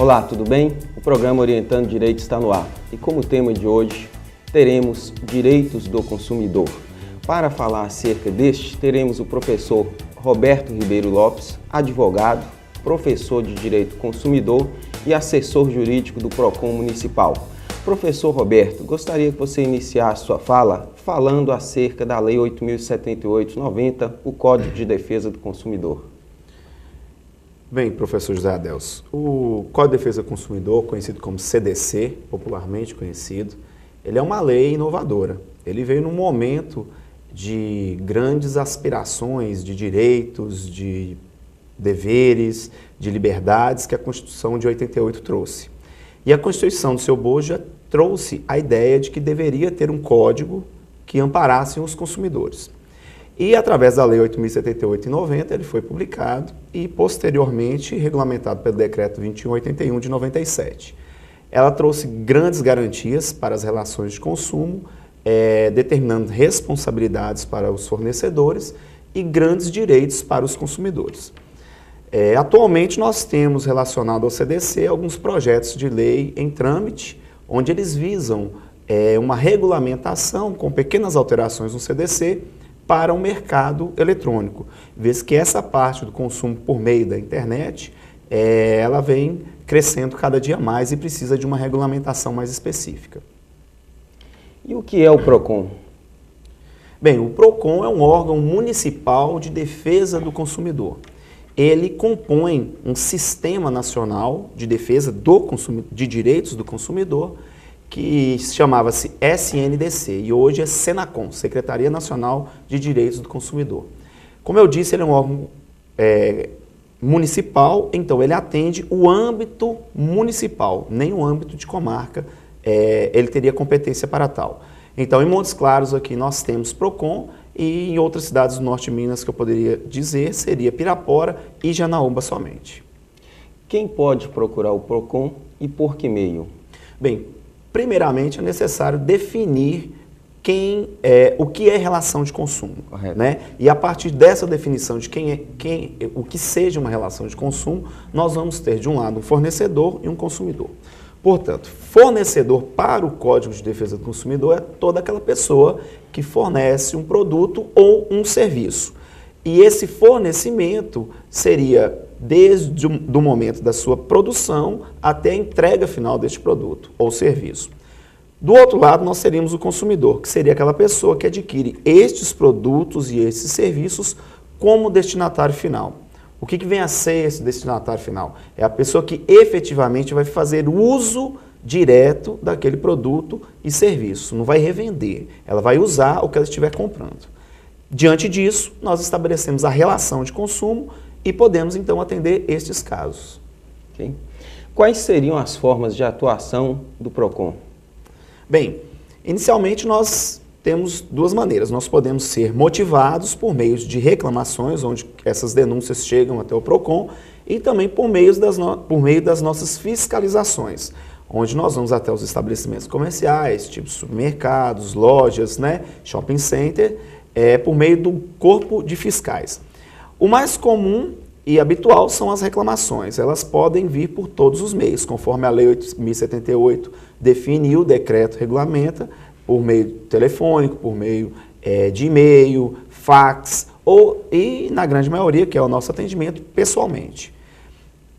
Olá, tudo bem? O programa Orientando Direito está no ar e como tema de hoje teremos Direitos do Consumidor. Para falar acerca deste, teremos o professor Roberto Ribeiro Lopes, advogado, professor de Direito do Consumidor e assessor jurídico do PROCON Municipal. Professor Roberto, gostaria que você iniciasse sua fala falando acerca da Lei 8.078/90, o Código de Defesa do Consumidor. Bem, professor José Adelso, o Código de Defesa do Consumidor, conhecido como CDC, popularmente conhecido, ele é uma lei inovadora. Ele veio num momento de grandes aspirações, de direitos, de deveres, de liberdades que a Constituição de 88 trouxe. E a Constituição do seu bojo já trouxe a ideia de que deveria ter um código que amparasse os consumidores. E através da Lei 8.078/90 ele foi publicado e posteriormente regulamentado pelo Decreto 2181 de 97. Ela trouxe grandes garantias para as relações de consumo, determinando responsabilidades para os fornecedores e grandes direitos para os consumidores. Atualmente nós temos relacionado ao CDC alguns projetos de lei em trâmite, onde eles visam uma regulamentação com pequenas alterações no CDC para o mercado eletrônico, vez que essa parte do consumo por meio da internet, ela vem crescendo cada dia mais e precisa de uma regulamentação mais específica. E o que é o PROCON? Bem, o PROCON é um órgão municipal de defesa do consumidor. Ele compõe um sistema nacional de defesa de direitos do consumidor, que chamava-se SNDC e hoje é Senacom, Secretaria Nacional de Direitos do Consumidor. Como eu disse, ele é um órgão municipal, então ele atende o âmbito municipal, nem o âmbito de comarca, ele teria competência para tal. Então, em Montes Claros aqui nós temos PROCON e em outras cidades do norte de Minas que eu poderia dizer seria Pirapora e Janaúba somente. Quem pode procurar o PROCON e por que meio? Bem, primeiramente, é necessário definir o que é relação de consumo. Né? E a partir dessa definição de o que seja uma relação de consumo, nós vamos ter, de um lado, um fornecedor e um consumidor. Portanto, fornecedor para o Código de Defesa do Consumidor é toda aquela pessoa que fornece um produto ou um serviço. E esse fornecimento seria desde o momento da sua produção até a entrega final deste produto ou serviço. Do outro lado, nós teríamos o consumidor, que seria aquela pessoa que adquire estes produtos e esses serviços como destinatário final. O que vem a ser esse destinatário final? É a pessoa que efetivamente vai fazer uso direto daquele produto e serviço, não vai revender, ela vai usar o que ela estiver comprando. Diante disso, nós estabelecemos a relação de consumo e podemos, então, atender estes casos. Okay. Quais seriam as formas de atuação do PROCON? Bem, inicialmente nós temos duas maneiras. Nós podemos ser motivados por meio de reclamações, onde essas denúncias chegam até o PROCON, e também por meio das nossas fiscalizações, onde nós vamos até os estabelecimentos comerciais, tipo supermercados, lojas, né, shopping center, por meio do corpo de fiscais. O mais comum e habitual são as reclamações. Elas podem vir por todos os meios, conforme a Lei 8.078 define e o decreto regulamenta, por meio telefônico, por meio de e-mail, fax, e na grande maioria, que é o nosso atendimento, pessoalmente.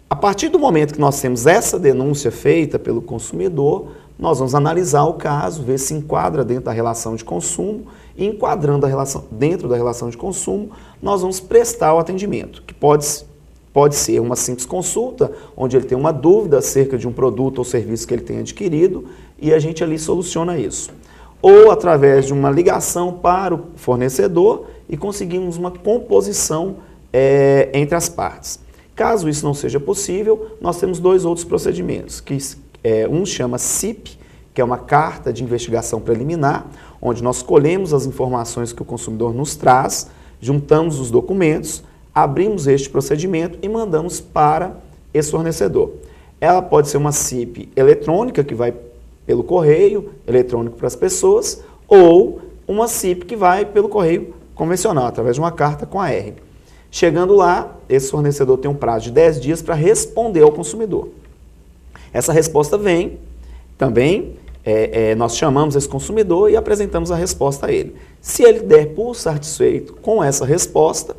A partir do momento que nós temos essa denúncia feita pelo consumidor, nós vamos analisar o caso, ver se enquadra dentro da relação de consumo, e enquadrando a relação dentro da relação de consumo, nós vamos prestar o atendimento, que pode ser uma simples consulta, onde ele tem uma dúvida acerca de um produto ou serviço que ele tem adquirido, e a gente ali soluciona isso. Ou através de uma ligação para o fornecedor e conseguimos uma composição entre as partes. Caso isso não seja possível, nós temos dois outros procedimentos, que um chama CIP, que é uma carta de investigação preliminar, onde nós colhemos as informações que o consumidor nos traz, juntamos os documentos, abrimos este procedimento e mandamos para esse fornecedor. Ela pode ser uma CIP eletrônica, que vai pelo correio eletrônico para as pessoas, ou uma CIP que vai pelo correio convencional, através de uma carta com AR. Chegando lá, esse fornecedor tem um prazo de 10 dias para responder ao consumidor. Essa resposta vem também, nós chamamos esse consumidor e apresentamos a resposta a ele. Se ele der por satisfeito com essa resposta,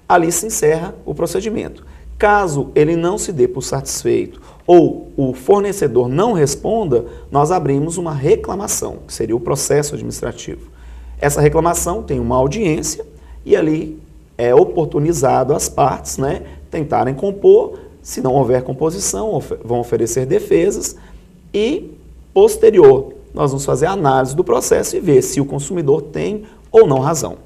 ali se encerra o procedimento. Caso ele não se dê por satisfeito ou o fornecedor não responda, nós abrimos uma reclamação, que seria o processo administrativo. Essa reclamação tem uma audiência e ali é oportunizado as partes, né, tentarem compor. Se não houver composição, vão oferecer defesas e, posterior, nós vamos fazer a análise do processo e ver se o consumidor tem ou não razão.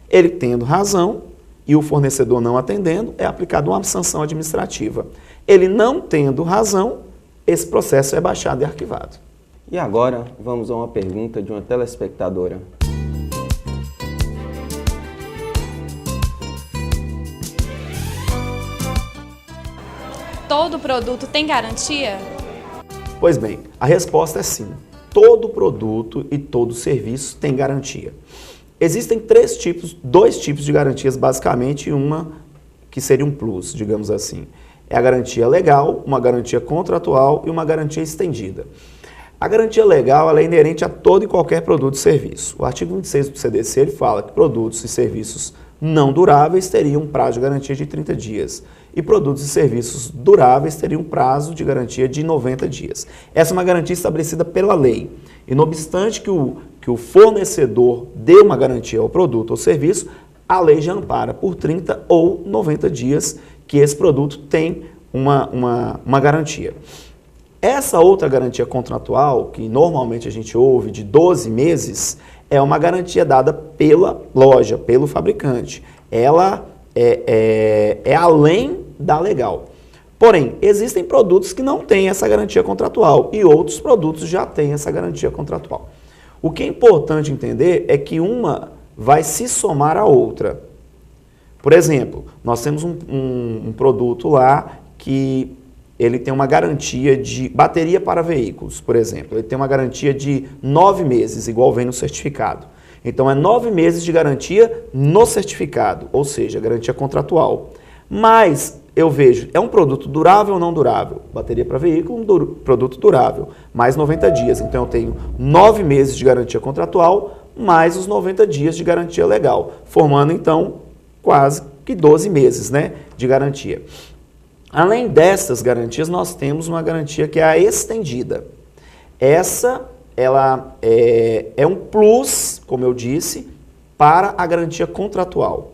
Ele tendo razão e o fornecedor não atendendo, é aplicada uma sanção administrativa. Ele não tendo razão, esse processo é baixado e arquivado. E agora vamos a uma pergunta de uma telespectadora. Todo produto tem garantia? Pois bem, a resposta é sim. Todo produto e todo serviço tem garantia. Existem dois tipos de garantias, basicamente, uma que seria um plus, digamos assim. É a garantia legal, uma garantia contratual e uma garantia estendida. A garantia legal ela é inerente a todo e qualquer produto e serviço. O artigo 26 do CDC ele fala que produtos e serviços não duráveis teriam um prazo de garantia de 30 dias. E produtos e serviços duráveis teriam um prazo de garantia de 90 dias. Essa é uma garantia estabelecida pela lei. E não obstante que o fornecedor dê uma garantia ao produto ou serviço, a lei já ampara por 30 ou 90 dias que esse produto tem uma garantia. Essa outra garantia contratual, que normalmente a gente ouve de 12 meses, é uma garantia dada pela loja, pelo fabricante. Ela é além da legal. Porém, existem produtos que não têm essa garantia contratual e outros produtos já têm essa garantia contratual. O que é importante entender é que uma vai se somar à outra. Por exemplo, nós temos um produto lá que ele tem uma garantia de bateria para veículos, por exemplo. Ele tem uma garantia de 9 meses, igual vem no certificado. Então, é 9 meses de garantia no certificado, ou seja, garantia contratual. Mas eu vejo, é um produto durável ou não durável? Bateria para veículo, um produto durável, mais 90 dias. Então, eu tenho 9 meses de garantia contratual, mais os 90 dias de garantia legal, formando, então, quase que 12 meses, né, de garantia. Além dessas garantias, nós temos uma garantia que é a estendida. Essa, ela é um plus, como eu disse, para a garantia contratual.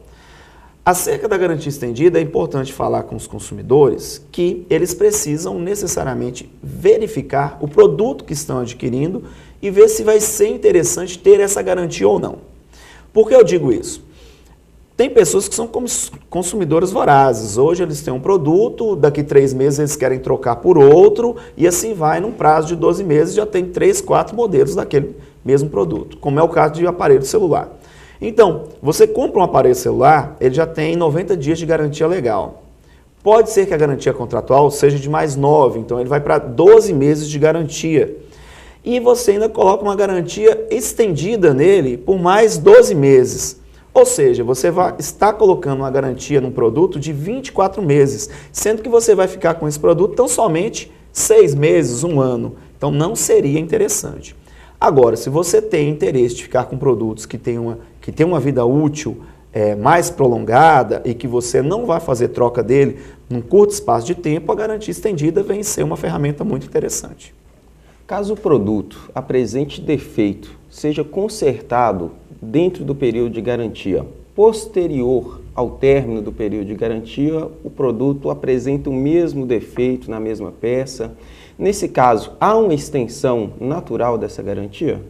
Acerca da garantia estendida, é importante falar com os consumidores que eles precisam necessariamente verificar o produto que estão adquirindo e ver se vai ser interessante ter essa garantia ou não. Por que eu digo isso? Tem pessoas que são consumidoras vorazes. Hoje eles têm um produto, daqui 3 meses eles querem trocar por outro e assim vai, num prazo de 12 meses já tem 3, 4 modelos daquele mesmo produto, como é o caso de aparelho celular. Então, você compra um aparelho celular, ele já tem 90 dias de garantia legal. Pode ser que a garantia contratual seja de mais 9, então ele vai para 12 meses de garantia. E você ainda coloca uma garantia estendida nele por mais 12 meses. Ou seja, você está colocando uma garantia num produto de 24 meses, sendo que você vai ficar com esse produto tão somente 6 meses, 1 ano. Então, não seria interessante. Agora, se você tem interesse de ficar com produtos que têm uma vida útil mais prolongada e que você não vai fazer troca dele num curto espaço de tempo, a garantia estendida vem ser uma ferramenta muito interessante. Caso o produto apresente defeito, seja consertado dentro do período de garantia, posterior ao término do período de garantia, o produto apresenta o mesmo defeito na mesma peça. Nesse caso, há uma extensão natural dessa garantia?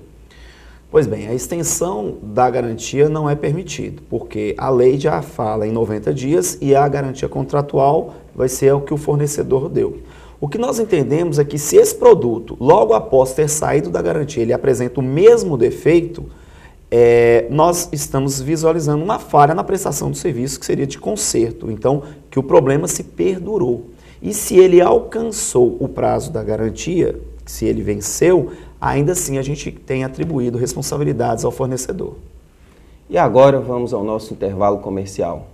Pois bem, a extensão da garantia não é permitida, porque a lei já fala em 90 dias e a garantia contratual vai ser o que o fornecedor deu. O que nós entendemos é que se esse produto, logo após ter saído da garantia, ele apresenta o mesmo defeito, nós estamos visualizando uma falha na prestação do serviço, que seria de conserto. Então, que o problema se perdurou. E se ele alcançou o prazo da garantia, se ele venceu, ainda assim a gente tem atribuído responsabilidades ao fornecedor. E agora vamos ao nosso intervalo comercial.